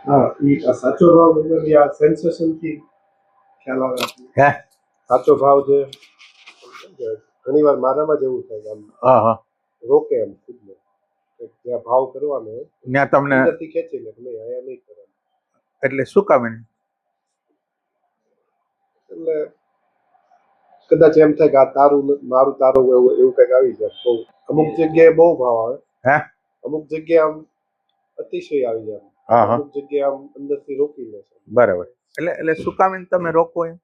હા, એ સાચો ભાવ મતલબ આ સેન્સેશનથી ખ્યાલ આવે આપણને. હે સાચો ભાવ જે ઘણી વાર મારામાં જ એવું થાય કે આમ હા હા રોકે એમ ખુદને કે જ્યાં ભાવ કરવાનો હોય ત્યાં તમને અંદરથી ખેંચી લે કે નહીં અહીંયા નહીં કરવાનું. એટલે શું કામ એને એટલે કદાચ એમ થાય કે આ તારું મારું તારું એવું એવું કંઈક આવી જાય. બહુ અમુક જગ્યાએ બહુ ભાવ આવે, હે અમુક જગ્યાએ આમ અતિશય આવી જાય, હા હા અમુક જગ્યાએ આમ અંદરથી રોકી લે છે. બરાબર. એટલે શું કામ એને તમે રોકો એમ?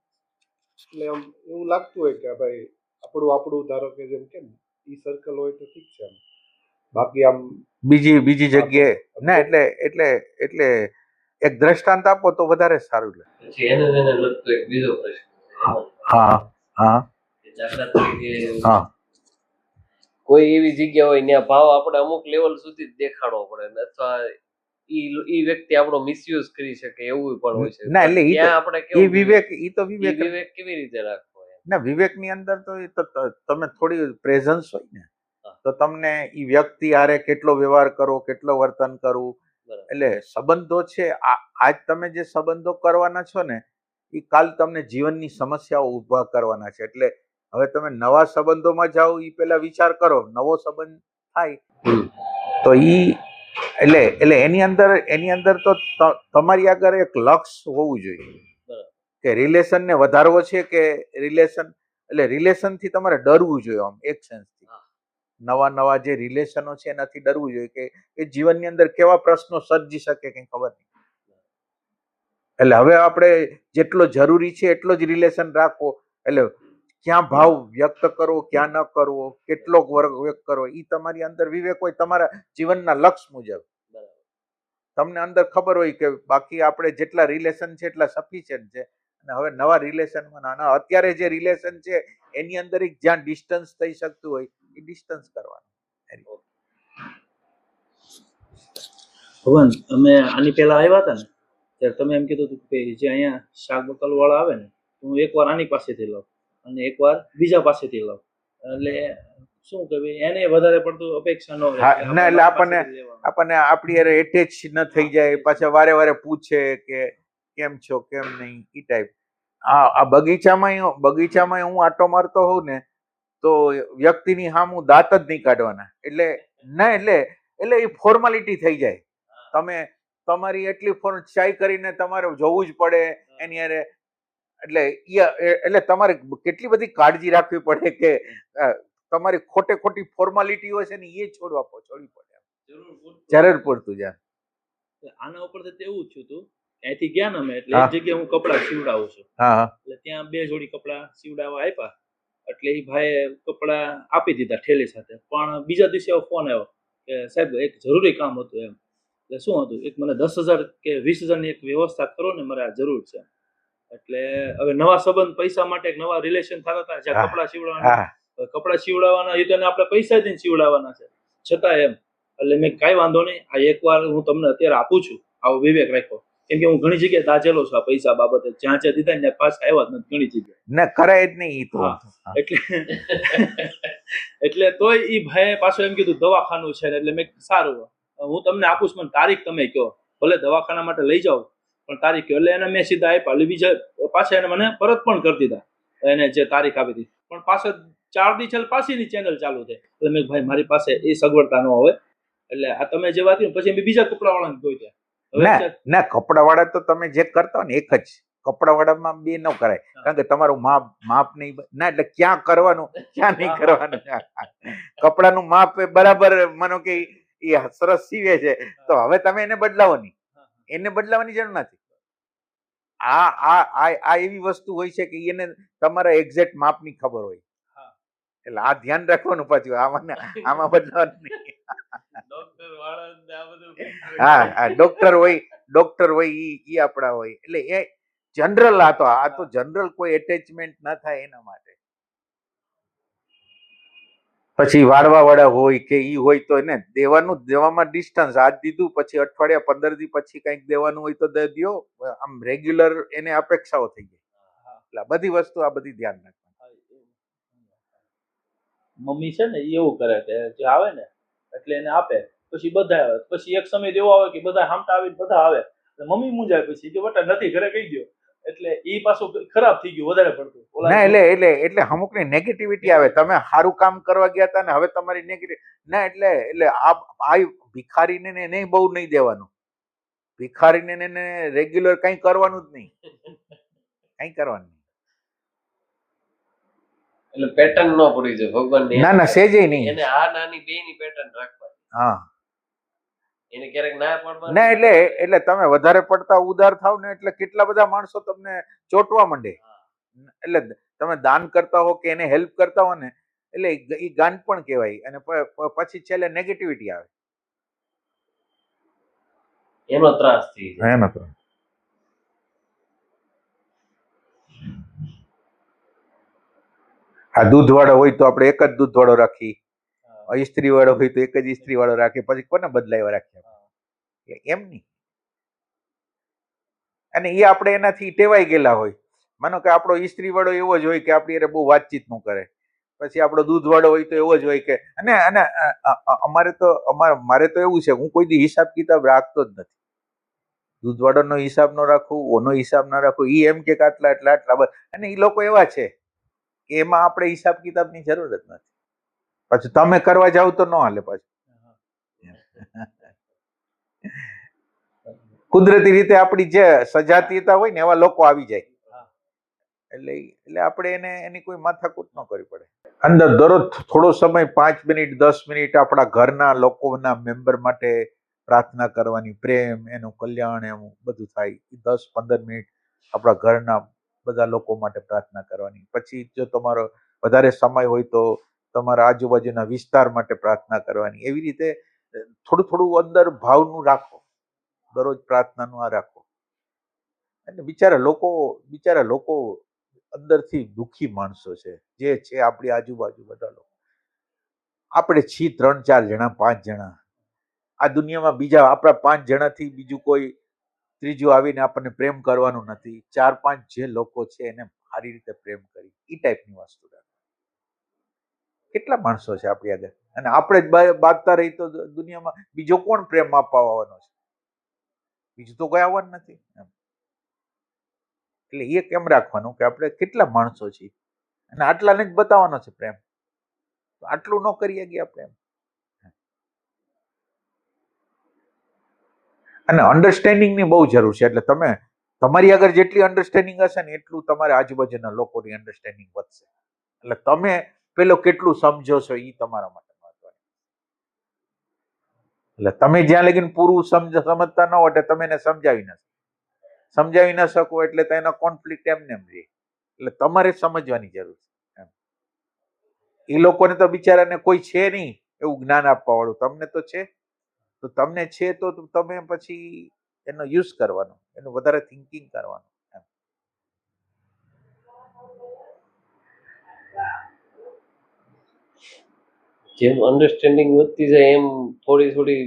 એટલે આમ એવું લાગતું હોય કે ભાઈ આપણું આપણું ધારો કે જેમ કેમ ઈ સર્કલ હોય તો ઠીક છે, આમ બાકી આમ બીજી જગ્યાએ ના એટલે એક દ્રષ્ટાંત આપો તો વધારે સારું લાગે. પછી એને લગતો એક બીજો પ્રશ્ન હા હા દાખલા તરીકે હા કોઈ એવી જગ્યા હોય ત્યાં ભાવ આપણે અમુક લેવલ સુધી જ દેખાડવો પડે અથવા ઈ વ્યક્તિ આપણો મિસયુઝ કરી શકે એવું પણ હોય છે. ના એટલે ત્યાં આપણે ઈ વિવેક વિવેક કેવી રીતે રાખવો ના વિવેકની અંદર તો એ તો તમે થોડી પ્રેઝન્સ હોય ને તો તમને ઈ વ્યક્તિ હારે કેટલો વ્યવહાર કરવો, કેટલો વર્તન કરવું, એટલે સંબંધો છે આજ તમે જે સંબંધો કરવાના છો ને એ કાલ તમને જીવનની સમસ્યાઓ ઊભા કરવાના છે. એટલે હવે તમે નવા સંબંધોમાં જાઓ એ પેલા વિચાર કરો, નવો સંબંધ થાય તો ઈ એટલે એની અંદર તો તમારી આગળ એક લક્ષ્ય હોવું જોઈએ કે રિલેશનને વધારવો છે કે રિલેશનથી તમારે ડરવું જોઈએ. આમ એક સેન્સથી નવા જે રિલેશનો છે એનાથી ડરવું જોઈએ કે એ જીવનની અંદર કેવા પ્રશ્નો સર્જી શકે કંઈ ખબર નહીં. એટલે હવે આપણે જેટલો જરૂરી છે એટલો જ રિલેશન રાખવો. એટલે ક્યાં ભાવ વ્યક્ત કરવો, ક્યાં ન કરવો, કેટલો વર્ગ વ્યક્ત કરવો, એ તમારી અંદર વિવેક હોય તમારા જીવનના લક્ષ્ય મુજબ. તમને અંદર ખબર હોય કે બાકી આપણે જેટલા રિલેશન છે એટલા સફિશિયન્ટ છે અને હવે નવા રિલેશનમાં નાના અત્યારે જે રિલેશન છે એની અંદર જ્યાં ડિસ્ટન્સ થઈ શકતું હોય એ ડિસ્ટન્સ કરવાનું. ભગવાન અમે આની પહેલા આવ્યા હતા ને ત્યારે તમે એમ કીધું હતું કે જે અહીંયા શાક બકાલ વાળા આવે ને હું એકવાર આની પાસેથી લઉં અને એકવાર બીજા પાસેથી લઉં. એટલે શું કે એને વધારે પડતું અપેક્ષા ન હોય એટલે આપણને આપણી યાર એટેચ ન થઈ જાય, પાછા વારે પૂછે કે કેમ છો કેમ નહીં એ ટાઈપ. આ બગીચામાં હું આટો મારતો હોઉં ને તો વ્યક્તિની સામું દાંત જ નહીં કાઢવાના. એટલે એ ફોર્માલિટી થઈ જાય. તમે તમારી એટલી ચાઈ કરીને તમારે જોવું જ પડે એની હારે. એટલે તમારે કેટલી બધી કાળજી રાખવી પડે કે તમારી ખોટી ફોર્માલિટીઓ છે ને એ છોડવી પડે જરૂર પૂરતું જ. આના ઉપર તો એવું જ થયું હતું અહીંથી ગયા ને અમે એટલે એક જગ્યાએ હું કપડા સીવડાવું છું. એટલે ત્યાં 2 જોડી કપડા સીવડાવવા આપ્યા એટલે એ ભાઈએ કપડા આપી દીધા ઠેલી સાથે. પણ બીજા દિવસે ફોન આવ્યો કે સાહેબ એક જરૂરી કામ હતું એમ. એટલે શું હતું, એક મને 10,000 કે 20,000 ની એક વ્યવસ્થા કરો ને, મારે આ જરૂર છે. એટલે હવે નવા સંબંધ પૈસા માટે નવા રિલેશન થતા હતા જ્યાં કપડા સીવડાવવાના એ તો આપણે પૈસા દઈને સીવડાવવાના છે છતાં એમ. એટલે મેં કાંઈ વાંધો નહીં, આ એકવાર હું તમને અત્યારે આપું છું, આવો વિવેક રાખો. કેમ કે હું ઘણી જગ્યાએ દાજેલો છું આ પૈસા બાબતે, જ્યાં દીધા ને પાછા આવ્યા જ નથી ઘણી જગ્યાએ. ના કરાય જ નહીં તો. એટલે તોય ઈ ભાઈ પાછું એમ કીધું દવાખાનું છે ને. એટલે મેં સારું હું તમને આપું છું, મને તારીખ તમે કહો, ભલે દવાખાના માટે લઈ જાઓ પણ તારીખ કહો. એટલે એને મેં સીધા આપ્યા. એટલે બીજા પાછા એને મને પરત પણ કરી દીધા એને જે તારીખ આપી હતી. પણ પાછળ 4 દી પાછીની ચેનલ ચાલુ થઈ. એટલે મેં ભાઈ મારી પાસે એ સગવડતા ન હોય એટલે આ તમે જે વાત પછી મેં બીજા કપડા વાળાને જોઈ ત્યાં. ના કપડા વાળા તો તમે જે કરતા હોય ને એક જ કપડા વાળામાં બે ન કરાય, કારણ કે તમારું માપ નહીં ના. એટલે ક્યાં કરવાનું ક્યાં નહીં કરવાનું. કપડાનું માપ બરાબર માનો કે એ સરસ સીવે છે તો હવે તમે એને બદલાવો નહીં, એને બદલાવાની જરૂર નથી. આ એવી વસ્તુ હોય છે કે એને તમારા એક્ઝેક્ટ માપની ખબર હોય. એટલે આ ધ્યાન રાખવાનું પાછું આમાં બદલાવાનું નહીં. ડોક્ટર હોય ઈ આપણા હોય. એટલે એ જનરલ આ તો જનરલ કોઈ એટેચમેન્ટ ના થાય એના માટે. પછી વાળવા વાળા હોય કે ઈ હોય તો એને દેવામાં ડિસ્ટન્સ આજ દીધું પછી અઠવાડિયા 15 દી પછી કંઈક દેવાનું હોય તો દો. આમ રેગ્યુલર એને અપેક્ષાઓ થઈ ગઈ. એટલે બધી વસ્તુ આ બધી ધ્યાન રાખવાની. મમ્મી છે ને એવું કરે કે જે આવે ને એટલે એને આપે, પછી બધા આવે, પછી એક સમય એવો આવે કે બધા હામટા આવીને બધા આવે મમ્મી મૂંઝાય પછી કે બટા નથી ઘરે કહી દો, એટલે ઈ પાછું ખરાબ થઈ ગયું વધારે પડતું. ના એટલે અમુકની નેગેટિવિટી આવે. તમે સારું કામ કરવા ગયા હતા ને હવે તમારી નેગેટિવ ના એટલે આ ભિખારીને ને નહીં બહુ નહીં દેવાનું. ભિખારીને ને રેગ્યુલર કંઈ કરવાનું જ નહીં, કંઈ કરવાનું નહીં. એટલે પેટર્ન ન પડી જાય ભગવાન. ના સેજે નહીં. એને આ નાની બેની પેટર્ન રાખવાની. હા એને ક્યારેક ના પડવા ના એટલે તમે વધારે પડતા ઉદાર થાવ ને એટલે કેટલા બધા માણસો તમને ચોંટવા માંડે. એટલે તમે દાન કરતા હો કે એને હેલ્પ કરતા હો ને એટલે એ ગાંડ પણ કહેવાય. અને પછી છેલ્લે નેગેટિવિટી આવે, એનો ત્રાસ થઈ જાય. એનો તો આ દૂધ વાળો હોય તો આપણે એક જ દૂધ વાળો રાખી, ઇસ્ત્રી વાળો હોય તો એક જ ઇસ્ત્રી વાળો રાખે, પછી કોને બદલાવ્યા રાખીએ? એમ નહીં. અને એ આપણે એનાથી ટેવાઈ ગયેલા હોય. માનો કે આપણો ઇસ્ત્રી વાળો એવો જ હોય કે આપણી એને બહુ વાતચીત ન કરે, પછી આપણો દૂધ વાળો હોય તો એવો જ હોય કે અને મારે તો એવું છે, હું કોઈ દી હિસાબ કિતાબ રાખતો જ નથી. દૂધ વાળાનો હિસાબ ન રાખું, ઓનો હિસાબ ના રાખું. એ એમ કે આટલા એટલા આટલા, અને એ લોકો એવા છે કે એમાં આપણે હિસાબ કિતાબની જરૂર જ નથી. પછી તમે કરવા જાવ તો ન હાલે. પાછું કુદરતી રીતે આપણી જે સજાતીયતા હોય ને એવા લોકો આવી જાય. એટલે આપણે એની કોઈ માથાકૂટ ન કરવી પડે. અંદર દરરોજ થોડો સમય 5 મિનિટ 10 મિનિટ આપણા ઘરના લોકોના મેમ્બર માટે પ્રાર્થના કરવાની. પ્રેમ, એનું કલ્યાણ, એવું બધું થાય. 10-15 મિનિટ આપણા ઘરના બધા લોકો માટે પ્રાર્થના કરવાની. પછી જો તમારો વધારે સમય હોય તો તમારા આજુબાજુના વિસ્તાર માટે પ્રાર્થના કરવાની. એવી રીતે થોડું અંદર ભાવનું રાખો, દરરોજ પ્રાર્થનાનું આ રાખો. અને બિચારા લોકો અંદરથી દુઃખી માણસો છે, જે છે આપણી આજુબાજુ બધા લોકો. આપણે છીએ 3-4 જણા 5 જણા. આ દુનિયામાં બીજા આપણા 5 જણાથી બીજું કોઈ ત્રીજું આવીને આપણને પ્રેમ કરવાનું નથી. 4-5 જે લોકો છે એને સારી રીતે પ્રેમ કરી, એ ટાઈપની વસ્તુ રાખો. કેટલા માણસો છે આપણી આગળ, અને આપણે જ બાંધતા રહી તો દુનિયામાં બીજો કોણ પ્રેમ આપવા આવવાનો છે? બીજું તો કોઈ આવવાનું નથી. એટલે એ કેમ રાખવાનું કે આપણે કેટલા માણસો છીએ અને આટલાને જ બતાવવાનો છે પ્રેમ. આટલું ન કરીએ ગયા પ્રેમ. અને અન્ડરસ્ટેન્ડિંગની બહુ જરૂર છે. એટલે તમારી આગળ જેટલી અન્ડરસ્ટેન્ડિંગ હશે ને એટલું તમારે આજુબાજુના લોકોની અન્ડરસ્ટેન્ડિંગ વધશે. એટલે તમે પેલો કેટલું સમજો છો એ તમારા માટે મહત્વનું. એટલે તમે જ્યાં લગીને પૂરું સમજતા ન હોય તમે એને સમજાવી ન શકો એટલે તો એનો કોન્ફ્લિક્ટ એમને એમ રહે. એટલે તમારે સમજવાની જરૂર છે. એ લોકોને તો બિચારાને કોઈ છે નહીં એવું જ્ઞાન આપવા વાળું. તમને તો છે, તો તમને છે તો તમે પછી એનો યુઝ કરવાનો, એનું વધારે થિંકિંગ કરવાનું. જેમ અન્ડરસ્ટેન્ડિંગ વધતી જાય એમ થોડી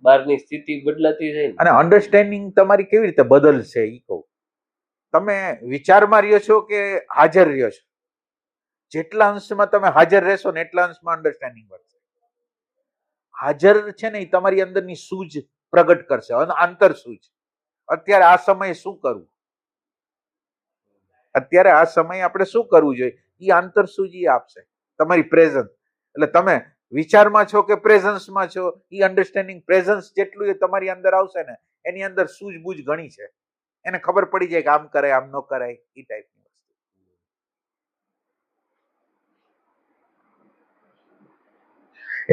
બહારની સ્થિતિ બદલાતી જાય. અને અન્ડરસ્ટેન્ડિંગ તમારી કેવી રીતે બદલશે એ કહું. તમે વિચારમાં રહ્યો છો કે હાજર રહ્યો છો? જેટલા અંશમાં તમે હાજર રહેશો ને એટલા અંશમાં અન્ડરસ્ટેન્ડિંગ વધશે. હાજર છે ને એ તમારી અંદરની સૂઝ પ્રગટ કરશે, આંતર સૂઝ. અત્યારે આ સમયે શું કરવું, અત્યારે આ સમયે આપણે શું કરવું જોઈએ, એ આંતર સૂઝ એ આપશે. તમારી પ્રેઝન્સ, એટલે તમે વિચારમાં છો કે પ્રેઝન્સમાં છો, એ અન્ડરસ્ટેન્ડિંગ પ્રેઝન્સ જેટલું એ તમારી અંદર આવશે ને એની અંદર સૂઝબૂઝ ઘણી છે. એને ખબર પડી જાય કે આમ કરાય આમ ન કરાય, એ ટાઈપની વસ્તુ.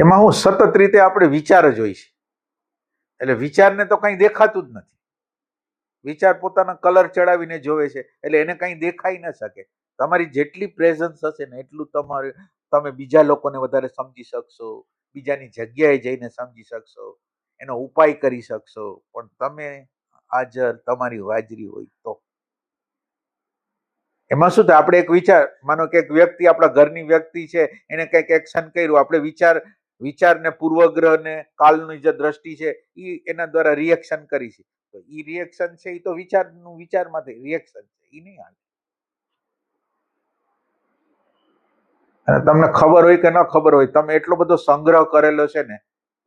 એમાં હું સતત રીતે આપણે વિચાર જ હોય છે. એટલે વિચારને તો કઈ દેખાતું જ નથી. વિચાર પોતાના કલર ચડાવીને જોવે છે, એટલે એને કઈ દેખાઈ ન શકે. તમારી જેટલી પ્રેઝન્સ હશે ને એટલું તમે બીજા લોકોને વધારે સમજી શકશો, બીજાની જગ્યાએ જઈને સમજી શકશો, એનો ઉપાય કરી શકશો. પણ તમે હાજર, તમારી હાજરી હોય તો એમાં શું થાય, આપણે એક વિચાર, માનો કે એક વ્યક્તિ આપણા ઘરની વ્યક્તિ છે, એને કંઈક એક્શન કર્યું, આપણે વિચારને પૂર્વગ્રહને કાલની જે દ્રષ્ટિ છે એ એના દ્વારા રિએક્શન કરી છે, તો એ રિએક્શન છે એ તો વિચારમાંથી રિએક્શન છે, એ નહીં હાલે. અને તમને ખબર હોય કે ન ખબર હોય, તમે એટલો બધો સંગ્રહ કરેલો છે ને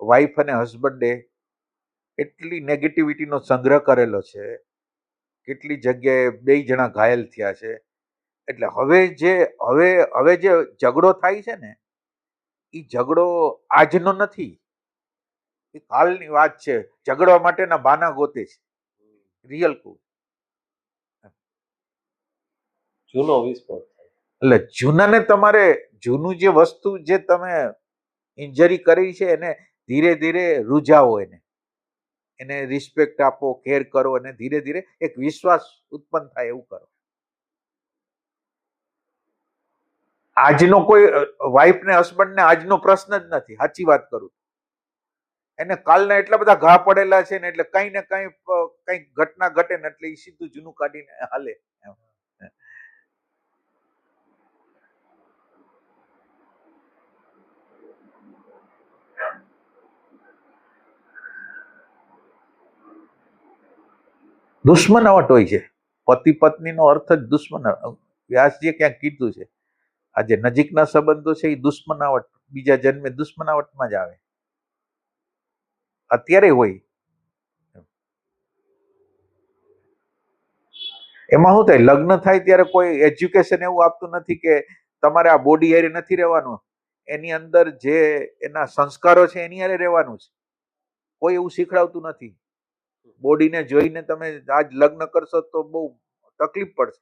વાઈફ અને હસબન્ડે, એટલી નેગેટિવિટીનો સંગ્રહ કરેલો છે, કેટલી જગ્યાએ 2 જણા ઘાયલ થયા છે. એટલે હવે જે ઝઘડો થાય છે ને, એ ઝઘડો આજનો નથી, એ કાલની વાત છે. ઝઘડવા માટેના બહાના ગોતે છે. રિયલ કહું જૂનો વિસ્ફોટ થાય. એટલે જૂનાને તમારે જૂનું જે વસ્તુ જે તમે ઇન્જરી કરી છે એને ધીરે ધીરે રૂજાવો, એને રિસ્પેક્ટ આપો, કેર કરો, અને ધીરે ધીરે એક વિશ્વાસ ઉત્પન્ન થાય એવું કરો. આજનો કોઈ વાઇફ ને હસબન્ડ ને આજનો પ્રશ્ન જ નથી, સાચી વાત કરું. એને કાલના એટલા બધા ઘા પડેલા છે ને, એટલે કઈ ને કઈ ઘટના ઘટે ને એટલે એ સીધું જૂનું કાઢીને હાલે. દુશ્મનાવટ હોય છે. પતિ પત્નીનો અર્થ જ દુશ્મન. વ્યાસજીએ ક્યાંક કીધું છે, આ જે નજીકના સંબંધો છે એ દુશ્મનાવટ, બીજા જન્મે દુશ્મનાવટમાં જ આવે. અત્યારે હોય. એમાં શું થાય, લગ્ન થાય ત્યારે કોઈ એજ્યુકેશન એવું આપતું નથી કે તમારે આ બોડી હારે નથી રહેવાનું, એની અંદર જે એના સંસ્કારો છે એની હારે રહેવાનું છે. કોઈ એવું શીખડાવતું નથી. બોડીને જોઈને તમે આજ લગ્ન કરશો તો બહુ તકલીફ પડશે.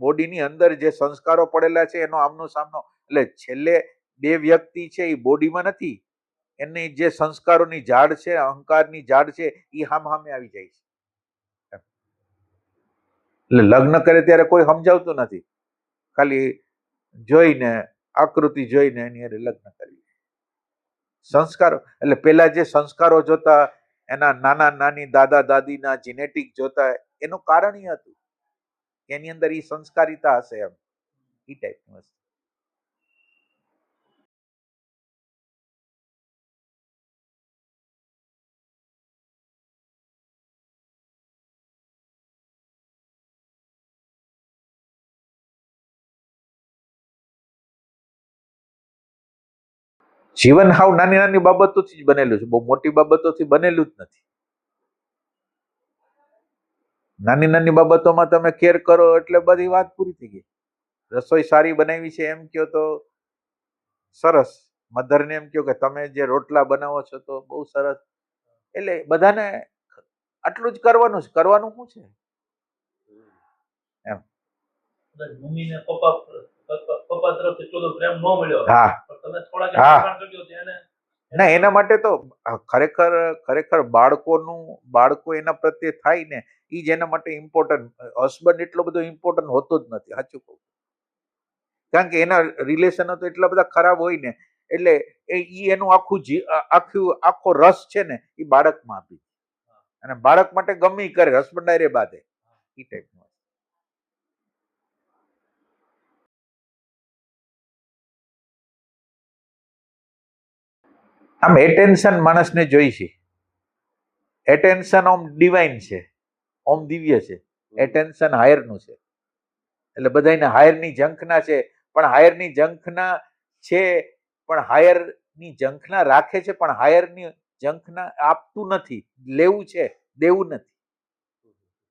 બોડીની અંદર જે સંસ્કારો પડેલા છે એનો આમનો સામનો, એટલે છેલ્લે 2 વ્યક્તિ છે એ બોડીમાં નથી, એની જે સંસ્કારોની ઝાડ છે, અહંકારની ઝાડ છે, એ સામે આવી જાય છે. એટલે લગ્ન કરે ત્યારે કોઈ સમજાવતું નથી, ખાલી જોઈને આકૃતિ જોઈને એની હારે લગ્ન કરી. સંસ્કારો એટલે પેલા જે સંસ્કારો જોતા, એના નાના નાની દાદા દાદીના જીનેટિક જોતા, એનું કારણ એ હતું એની અંદર એ સંસ્કારિતા હશે, એમ એ ટાઈપની વસ્તુ. જીવન હાવ નાની નાની બાબતોથી જ બનેલું છે, બહુ મોટી બાબતોથી બનેલું જ નથી. નાની નાની બાબતોમાં તમે કેર કરો એટલે બધી વાત પૂરી થઈ ગઈ. રસોઈ સારી બનાવી છે એમ કહો તો સરસ, મધરને એમ કહો કે તમે જે રોટલા બનાવો છો તો બહુ સરસ. એટલે બધાને આટલું જ કરવાનું છે. કરવાનું શું છે એમ. મમ્મીને પપ્પા તરફથી એટલો બધો પ્રેમ ન મળ્યો, હા, પણ તમે થોડાક હા. દબાણ કર્યું તો એને ના, એના માટે તો ખરેખર બાળકો એના પ્રત્યે થાય ને, એ જ એના માટે ઇમ્પોર્ટન્ટ. હસબન્ડ એટલો બધો ઇમ્પોર્ટન્ટ હોતો જ નથી, સાચું કહું. કારણ કે એના રિલેશનો તો એટલા બધા ખરાબ હોય ને, એટલે એનું આખો રસ છે ને એ બાળકમાં આપી, અને બાળક માટે ગમે ઈ કરે, હસબન્ડ રે બાંધે, એ ટાઈપનું. આમ એટેન્શન માણસને જોઈ છે. એટેન્શન ઓમ ડિવાઇન છે, ઓમ દિવ્ય છે. એટેન્શન હાયરનું છે. એટલે બધાને હાયરની ઝંખના છે, પણ હાયરની ઝંખના છે, પણ હાયરની ઝંખના રાખે છે, પણ હાયરની ઝંખના આપતું નથી. લેવું છે, દેવું નથી.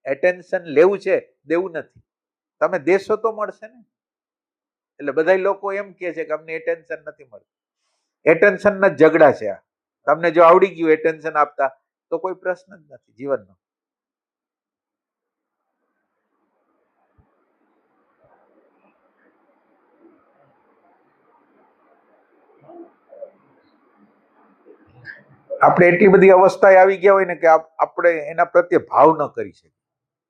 એટેન્શન લેવું છે, દેવું નથી. તમે દેશો તો મળશે ને. એટલે બધા લોકો એમ કે છે કે અમને એટેન્શન નથી મળતું. એટેન્શનના ઝઘડા છે આ. તમને જો આવડી ગયું એટેન્શન આપતા તો કોઈ પ્રશ્ન જ નથી જીવનનો. આપણે એટલી બધી અવસ્થાએ આવી ગયા હોય ને કે આપણે એના પ્રત્યે ભાવ ન કરી શકીએ.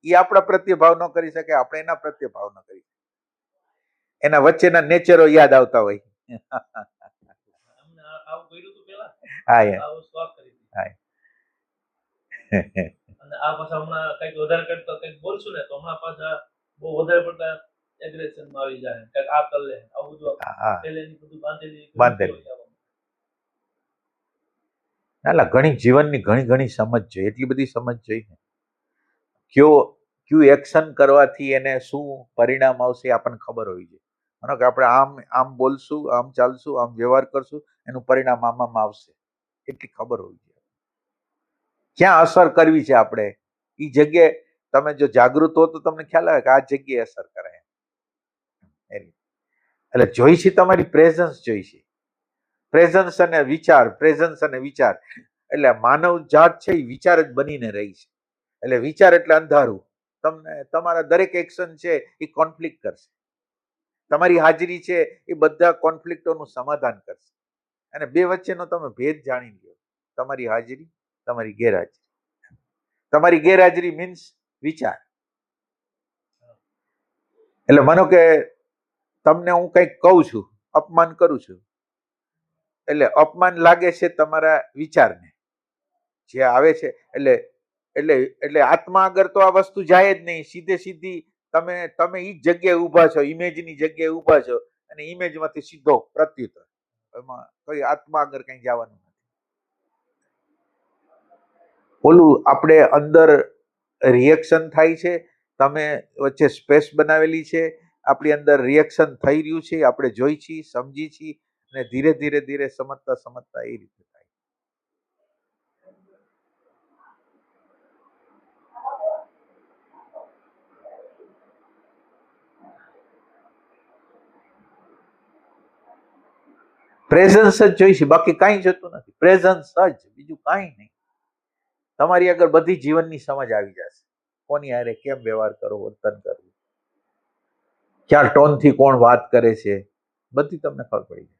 એ આપણા પ્રત્યે ભાવ ન કરી શકે, આપણે એના પ્રત્યે ભાવ ન કરી શકીએ. એના વચ્ચેના નેચરો યાદ આવતા હોય. અમને આવું કર્યું હતું પેલા, હા, આ વસ્તુ આ કરી હતી. હા. અને આ પાછા હમણાં કંઈક વધારે કરતા કંઈક બોલશું ને તો હમણાં પાછા બહુ વધારે પડતા એગ્રેશનમાં આવી જાય, કંઈક આ કર લે, આવું બધું પહેલેની બધું બાંધેલી. ના, ઘણી જીવનની ઘણી સમજ જોઈએ, એટલી બધી સમજ જોઈએ. કયું એક્શન કરવાથી એને શું પરિણામ આવશે આપણને ખબર હોવી જોઈએ. માનો કે આપણે આમ બોલશું, આમ ચાલશું, આમ વ્યવહાર કરશું, એનું પરિણામ આમાં આવશે, એટલી ખબર હોવી જોઈએ. ક્યાં અસર કરવી છે આપણે એ જગ્યાએ તમે જો જાગૃત હો તો તમને ખ્યાલ આવે કે આ જગ્યાએ અસર કરે એમ. એટલે જોઈ છે તમારી પ્રેઝન્સ જોઈ છે. પ્રેઝન્સ અને વિચાર, પ્રેઝન્સ અને વિચાર એટલે માનવ જાત છે એ વિચાર જ બનીને રહી છે. એટલે વિચાર એટલે અંધારું. તમને તમારા દરેક એક્શન છે એ કોન્ફ્લિક્ટ કરશે. તમારી હાજરી છે એ બધા કોન્ફ્લિક્ટોનું સમાધાન કરશે. અને બે વચ્ચેનો તમે ભેદ જાણી લો. તમારી હાજરી, તમારી ગેરહાજરી. તમારી ગેરહાજરી મીન્સ વિચાર. એટલે માનો કે તમને હું કંઈક કહું છું, અપમાન કરું છું, એટલે અપમાન લાગે છે તમારા વિચારને જે આવે છે. એટલે એટલે એટલે આત્મા આગળ તો આ વસ્તુ જાય જ નહીં. સીધે સીધી તમે એ જ જગ્યાએ ઊભા છો, ઇમેજની જગ્યાએ ઊભા છો અને ઇમેજમાંથી સીધો પ્રત્યુત્તર. એમાં કોઈ આત્મા આગળ કંઈ જવાનું નથી. ઓલું આપણે અંદર રિએક્શન થાય છે, તમે વચ્ચે સ્પેસ બનાવેલી છે, આપણી અંદર રિએક્શન થઈ રહ્યું છે, આપણે જોઈ છીએ, સમજી છીએ અને ધીરે ધીરે ધીરે સમજતા સમજતા એ રીતે થાય. પ્રેઝન્સ જ જોઈશે, બાકી કાંઈ જતું નથી. પ્રેઝન્સ જ, બીજું કાંઈ નહીં. તમારી આગળ બધી જીવનની સમજ આવી જશે. કોની હારે કેમ વ્યવહાર કરો, વર્તન કરવું, ક્યાં ટોનથી કોણ વાત કરે છે, બધી તમને ખબર પડી જાય.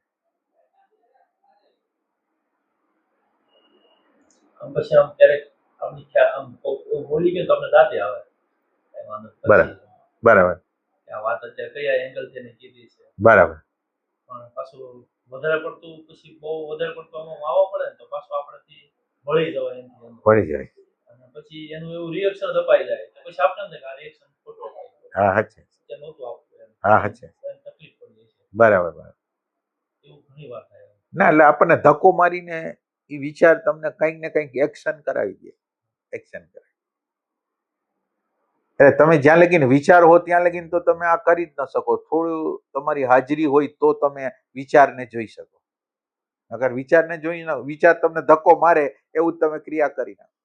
પછી આમ ક્યારેક આમ એવું બોલી ગયું તો તમને દાંતે આવે. બરાબર બરાબર આ વાત અત્યારે કયા એંગલ થી કીધી છે. બરાબર. પણ પાછું વધારે પડતું પછી બહુ વધારે પડતું આમાં આવવા પડે ને તો પાછું આપણેથી ભળી જવાય એમ પડી જાય. અને પછી એનું એવું રિએક્શન અપાઈ જાય તો પછી આપણે આ રિએક્શન ખોટો થાય. હા હાચે. નહોતું આપવું એમ. હા હાચે. તકલીફ પડી જાય છે. બરાબર બરાબર. એવું ઘણી વાર થાય. ના એટલે આપણને ધક્કો મારીને એ વિચાર તમને કંઈક ને કંઈક એક્શન કરાવી દે. એક્શન કરાવી. એટલે તમે જ્યાં લગીને વિચાર હો ત્યાં લગીને તો તમે આ કરી જ ન શકો. થોડું તમારી હાજરી હોય તો તમે વિચારને જોઈ શકો. અગર વિચારને જોઈને વિચાર તમને ધક્કો મારે એવું જ તમે ક્રિયા કરી નાખો.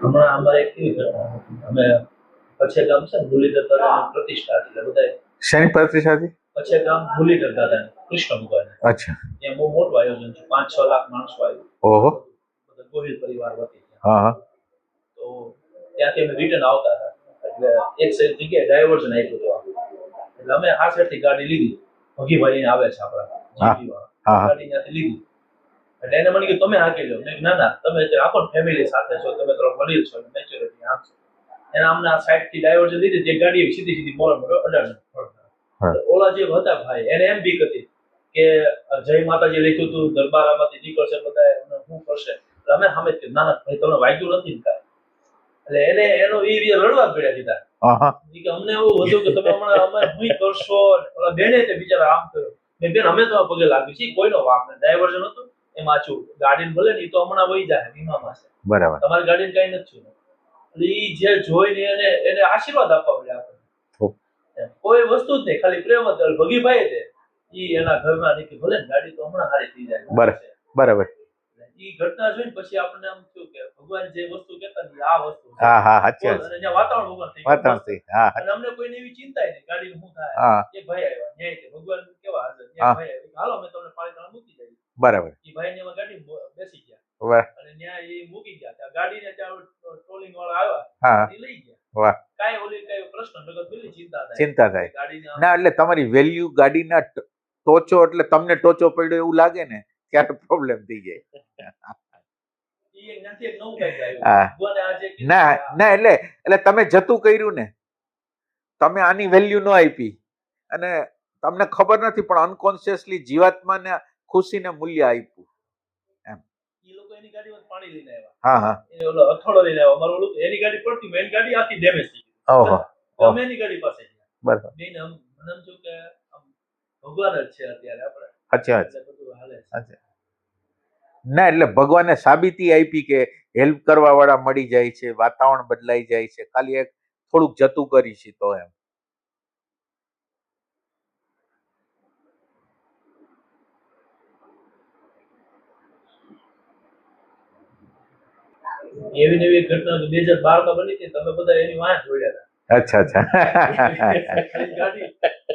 હમણાં અમારે કેવી ઘટના અમે પછી ગામ છે મુરલીધર દાદાની પ્રતિષ્ઠા હતી. એટલે બધા શેની પ્રતિષ્ઠાથી? પછી ગામ મુરલીધર દાદાની કૃષ્ણ ભગવાન. અચ્છા. ત્યાં બહુ મોટું આયોજન છે. 5-6 લાખ માણસો આવ્યું. ઓહો. બધા ગોહિલ પરિવાર વતી. હા હા. તો ત્યાંથી અમે રિટર્ન આવતા હતા એટલે એક સાઈડ જગ્યાએ ડાયવર્ઝન આપ્યું હતું. એટલે અમે આ સાઈડથી ગાડી લીધી. ભગીભાઈ આવે છે આપણા જીપી વાળા. ગાડી ત્યાંથી લીધી. એટલે એને મને કીધું તમે હાકી લો. મેં ના ના તમે આખો ફેમિલી સાથે છો, તમે થોડો વડીલ છો, મેચ્યોરિટી આમ છો. એને અમને આ સાઈડથી ડાયવર્ઝન દીધી. જે ગાડી સીધી સીધી મોડો અડાડી. ઓલા જે હતા ભાઈ એને એમ બીક હતી કે જય માતાજી લખ્યું હતું, દરબારામાંથી નીકળશે બધા શું કરશે. એટલે અમે સામે જ ના ના ભાઈ તમને વાગ્યું નથી ને કાંઈ. એટલે એને એનો એ રડવા પડ્યા દીધા. અમને એવું હતું કે તમે હમણાં અમે શું કરશો. ઓલા બેને તે બિચારા આમ કર્યો. મેં બેન અમે તો પગે લાગ્યું છે, કોઈનો વાંક નહીં. ડાયવર્ઝન હતું એમાં છું. ગાડીને ભલે ને એ તો હમણાં વહી જાય વીમામાં છે. બરાબર. તમારી ગાડીને કઈ નથી થયું. એટલે એ જે જોઈને એને આશીર્વાદ આપવા પડ્યા આપણને. કોઈ વસ્તુ જ નહીં, ખાલી પ્રેમ જ. ભગીભાઈ તે ઈ એના ઘરમાં નીકળી ભલે ગાડી તો હમણાં હારી થઈ જાય. બરાબર. ઈ ઘટના જોઈને પછી આપણને આમ થયું કે ભગવાન જે વસ્તુ કહેતા ને આ વસ્તુ. હા હા સાચી વાત. અને ત્યાં વાતાવરણ ભગવાન થઈ વાતાવરણ થઈ. હા. અને અમને કોઈને એવી ચિંતા નહીં ગાડીનું શું થાય. એ ભાઈ આવ્યા ન્યાય ભગવાન કેવા હાજર. ભાઈ આવ્યા હાલો અમે તમને પાણી મૂકી દઈએ. બરાબર. એ ભાઈ ને એમાં ગાડી બેસી ગયા. અને ત્યાં એ મૂકી ગયા. ત્યાં ગાડીને ત્યાં ટ્રોલિંગ વાળા આવ્યા. એ લઈ ગયા. વાહ. કાંઈ ઓલી કઈ પ્રશ્ન નગર પેલી ચિંતા થાય. ગાડીના ના એટલે તમારી વેલ્યુ ગાડીના ટોચો એટલે તમને ટોચો પડ્યો એવું લાગે ને ત્યારે પ્રોબ્લેમ થઈ જાય. ના ના એટલે તમે જતું કર્યું ને, તમે આની વેલ્યુ ન આપી અને તમને ખબર નથી પણ અનકોન્શિયસલી જીવાત્માને ખુશીને મૂલ્ય આપ્યું એમ. એ લોકો એની ગાડીમાં પાણી લઈને આવ્યા. હા હા. એ ઓલો અથોડો લઈને આવ્યા. અમારો ઓલું એની ગાડી પડતી એની ગાડી આખી ડેમેજ થઈ ગઈ. ઓહો. અમે એની ગાડી પાસે ગયા. બરાબર. બેન મને એમ થયું કે ભગવાન જ છે અત્યારે આપણે. અચ્છા અચ્છા. બધું હાલે છે. અચ્છા. ના એટલે ભગવાને સાબિતી આપી કે હેલ્પ કરવા વાળા મળી જાય છે, વાતાવરણ બદલાઈ જાય છે, ખાલી એક થોડુંક જતું કરીશ તો એમ. એવી ને એવી ઘટના 2012 માં બની હતી, તમે બધા એની વાંચ જોડ્યા અચ્છા અચ્છા હતા. ગાડી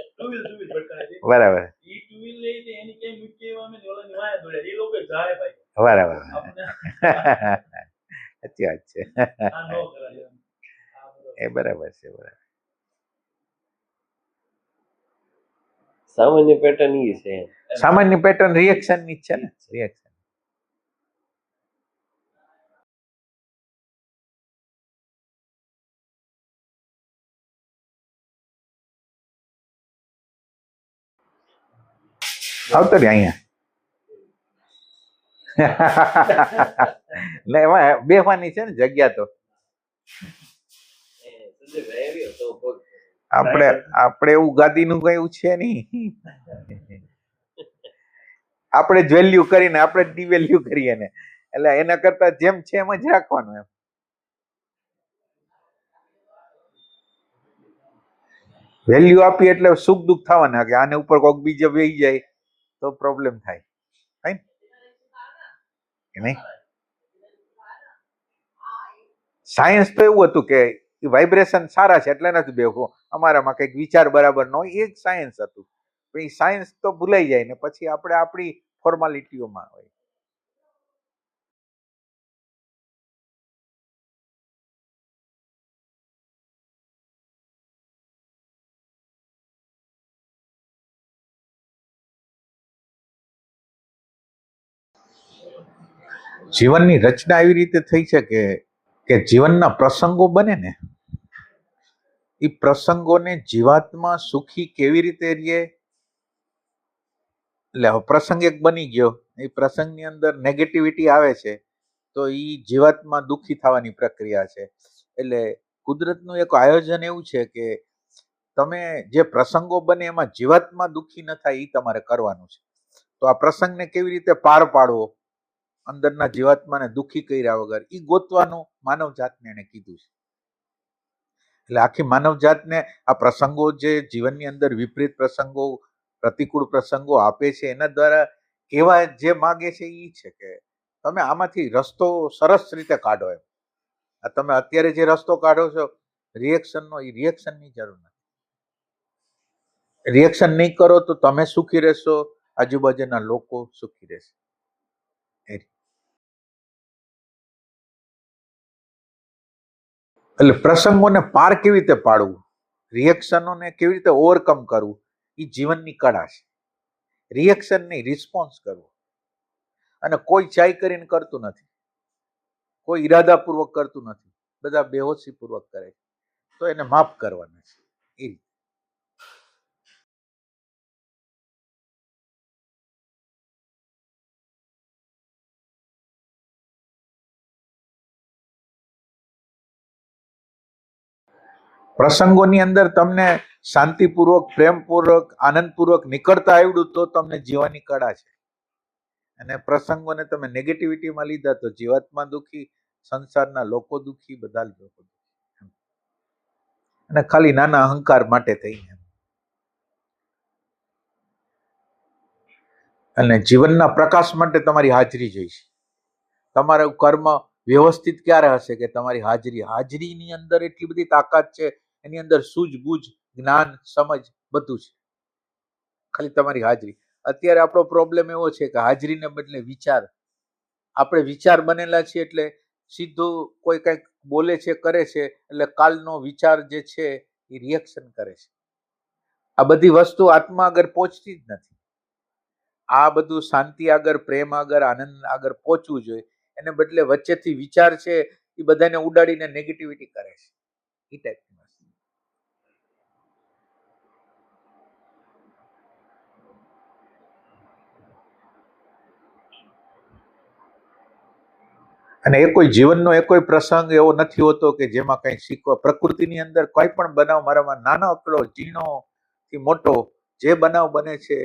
ટુ વ્હીલ ભટકાણી હતી. બરાબર ઈ ટુ વ્હીલ લઈ હતી, એની ક્યાંય મૂકી આવ્યા અમે ને ઓલાની વાંચ જોડ્યા. એ લોકો જાય ભાઈ બરાબર આપણે સાચી વાત છે. આ ન કરાય એમ. આ બધો એ બરાબર છે, બરાબર. સામાન્ય પેટર્ન ઈ છે. સામાન્ય પેટર્ન રિએક્શન ની જ છે ને, રિએક્શન. આવતો રે અહીંયા. એટલે એમાં બેહવાની છે ને જગ્યા તો. સંજયભાઈ આવ્યો તો પગ આપણે એવું ગાદીનું કઈ એવું છે નહીં. આપણે જ વેલ્યુ કરીને આપણે જ ડિવેલ્યુ કરીએ ને, એટલે એના કરતા જેમ છે એમ જ રાખવાનું એમ. વેલ્યુ આપી એટલે સુખ દુઃખ થવાના, કે આને ઉપર કોઈક બીજે બેસી જાય તો પ્રોબ્લેમ થાય કે નહીં. સાયન્સ તો એવું હતું કે વાઇબ્રેશન સારા છે એટલે નથી બેહવું, અમારામાં કંઈક વિચાર બરાબર ન હોય, એ જ સાયન્સ હતું. એ સાયન્સ તો ભૂલાઈ જાય ને પછી આપણે આપણી ફોર્માલિટીઓમાં હોય. જીવનની રચના એવી રીતે થઈ છે કે જીવનના પ્રસંગો બને ને, એ પ્રસંગોને જીવાત્મા સુખી કેવી રીતે રહીએ. એટલે પ્રસંગ એક બની ગયો, એ પ્રસંગની અંદર નેગેટિવિટી આવે છે તો એ જીવાત્મા દુઃખી થવાની પ્રક્રિયા છે. એટલે કુદરતનું એક આયોજન એવું છે કે તમે જે પ્રસંગો બને એમાં જીવાત્મા દુઃખી ન થાય એ તમારે કરવાનું છે. તો આ પ્રસંગને કેવી રીતે પાર પાડવો, અંદરના જીવાત્માને દુઃખી કર્યા વગર, એ ગોતવાનું માનવ જાતને એને કીધું છે. એટલે આખી માનવ જાતને આ પ્રસંગો જે જીવનની અંદર વિપરીત પ્રસંગો, પ્રતિકૂળ પ્રસંગો આપે છે, એના દ્વારા કેવા જે માગે છે એ છે કે તમે આમાંથી રસ્તો સરસ રીતે કાઢો એમ. આ તમે અત્યારે જે રસ્તો કાઢો છો રિએક્શનનો, એ રિએક્શનની જરૂર નથી. રિએક્શન નહીં કરો તો તમે સુખી રહેશો, આજુબાજુના લોકો સુખી રહેશે. એટલે પ્રસંગોને પાર કેવી રીતે પાડવું, રિએક્શનોને કેવી રીતે ઓવરકમ કરવું, એ જીવનની કળા છે. રિએક્શન નહીં, રિસ્પોન્સ કરવો. અને કોઈ ચાઈ કરીને કરતું નથી, કોઈ ઈરાદાપૂર્વક કરતું નથી, બધા બેહોશીપૂર્વક કરે છે, તો એને માફ કરવાના છે. એ પ્રસંગોની અંદર તમને શાંતિપૂર્વક, પ્રેમપૂર્વક, આનંદપૂર્વક નીકળતા આવડ્યું તો તમને જીવવાની કળા છે. અને પ્રસંગોને તમે નેગેટિવિટીમાં લીધા તો જીવાત્મા દુઃખી, સંસારના લોકો દુઃખી, બધા લોકો દુઃખી. અને ખાલી નાના અહંકાર માટે થઈને. અને જીવનના પ્રકાશ માટે તમારી હાજરી જોઈશે. તમારું કર્મ વ્યવસ્થિત ક્યારે હશે કે તમારી હાજરીની અંદર એટલી બધી તાકાત છે, એની અંદર સૂઝબૂઝ, જ્ઞાન, સમજ બધું છે, ખાલી તમારી હાજરી. અત્યારે આપણો પ્રોબ્લેમ એવો છે કે હાજરીને બદલે વિચાર. આપણે વિચાર બનેલા છીએ એટલે સીધું કોઈ કંઈક બોલે છે, કરે છે, એટલે કાલનો વિચાર જે છે એ રિએક્શન કરે છે. આ બધી વસ્તુ આત્મા આગળ પહોંચતી જ નથી. આ બધું શાંતિ આગળ, પ્રેમ આગળ, આનંદ આગળ પહોંચવું જોઈએ. એને બદલે વચ્ચેથી વિચાર છે એ બધાને ઉડાડીને નેગેટિવિટી કરે છે. એ ટાઈપની વસ્તુ. અને એ કોઈ જીવનનો એ કોઈ પ્રસંગ એવો નથી હોતો કે જેમાં કંઈ શીખવા. પ્રકૃતિની અંદર કોઈ પણ બનાવ મારામાં નાનો અકડો, ઝીણો કે મોટો જે બનાવ બને છે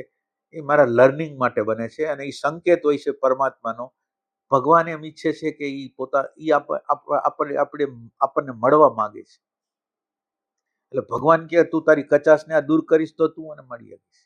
એ મારા લર્નિંગ માટે બને છે. અને એ સંકેત હોય છે પરમાત્માનો ભગવાન એમ ઈચ્છે છે કે ઈ આપણને મળવા માંગે છે. એટલે ભગવાન કે તું તારી કચાશને આ દૂર કરીશ તો તું મને મળી શકીશ.